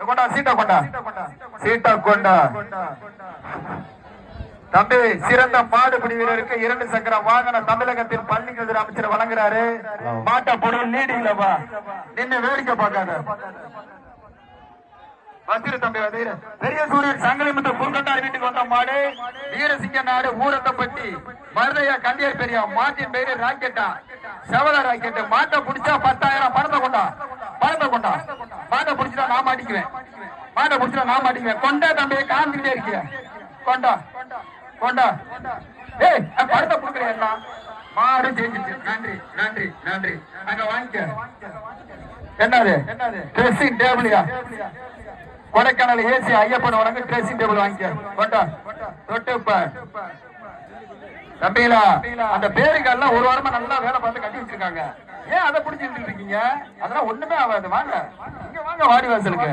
கொண்டா சீட்டா கொண்டா தம்பி. சிறந்த மாடுபிடி வீரருக்கு 2 சக்கர வாகன தமிழகத்தின் பள்ளிக்கல்வி அமைச்சர் வழங்குறாரு. மாட்டா போட லீடிங்லப்பா, நின்று வேடிக்கை பார்க்காத. வசிறு தம்பி வசிறு. பெரிய சூரியன் சங்கலிமுத்து பூங்கண்டாரி வீட்டுக்கு வந்த மாடு வீரசிங்க நாடு ஊரத்தப்பட்டி மருதையா கண்டியர் பெரியா மாட்டின் பேரு ராக்கெட்டா செவல ராக்கெட்டு. மாட்டை பிடிச்சா 10,000. பணத்தை கொண்டா மாட்டை பிடிச்சா நான் மாட்டிக்குவேன். கொண்டா தம்பி, காமிக்கிட்டே இருக்கிய. கொண்டா ஏய் பணத்தை கொடுக்குறேன். மாடு ஜெயிச்சிச்சு. நன்றி. அங்க வாங்கிக்க. என்னது ட்ரெஸ்ஸிங் டேபிளியா? கொடைக்கானல் ஏசி ஐயப்பன் வழங்க ட்ரெஸ்ஸிங் டேபிள் வாங்கிக்க. கொண்டா தொட்டு தம்பிகளா. அந்த பேருக்கெல்லாம் ஒரு வாரமா நல்லா வேலை பார்த்து கட்டி வச்சிருக்காங்க. ஏன் அதை பிடிச்சிட்டு இருக்கீங்க? அதெல்லாம் ஒண்ணுமே ஆகாது. வாங்க இங்க வாங்க, வாடி வாசலுக்கு.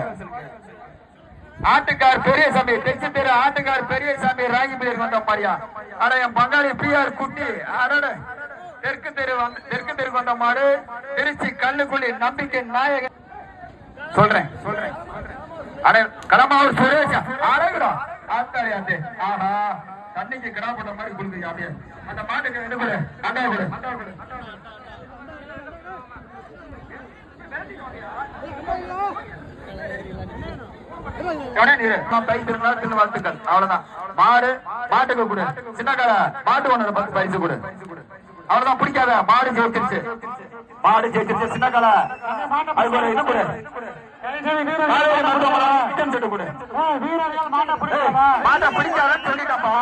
ஆட்டுக்கார் பெரியசாமி தெற்கு தெரு ஆட்டுக்கார் பெரியசாமி ராகி பேர் வந்த மாதிரியா? அட என் பங்காளி பிஆர் குட்டி. அட தெற்கு தெருக்கு வந்த மாடு திருச்சி கல்லுக்குள்ளி நம்பிக்கை நாயகன். சொல்றேன் அட கடமாவூர் சுரேஷ். அழகுடா ஆத்தாரியாத்து. ஆஹா தண்ணிக்கு கிடா போட்ட மாதிரி கொடுக்குறீங்க. அப்படியே அந்த மாட்டுக்கு இது கூட அண்டா கூட வாழ்த்துக்கள். அவ்வளவுதான். மாட்டுக்கு கொடு. சின்ன கடை மாட்டு ஒண்ணு 10 பரிசு கொடு. அவ்வளவுதான். பிடிக்காத மாடு ஜெயிச்சிருச்சு. சின்ன கடை அது ஒரு இது கொடு. மாட்டை பிடிக்காதன்னு சொல்லிட்டப்பா.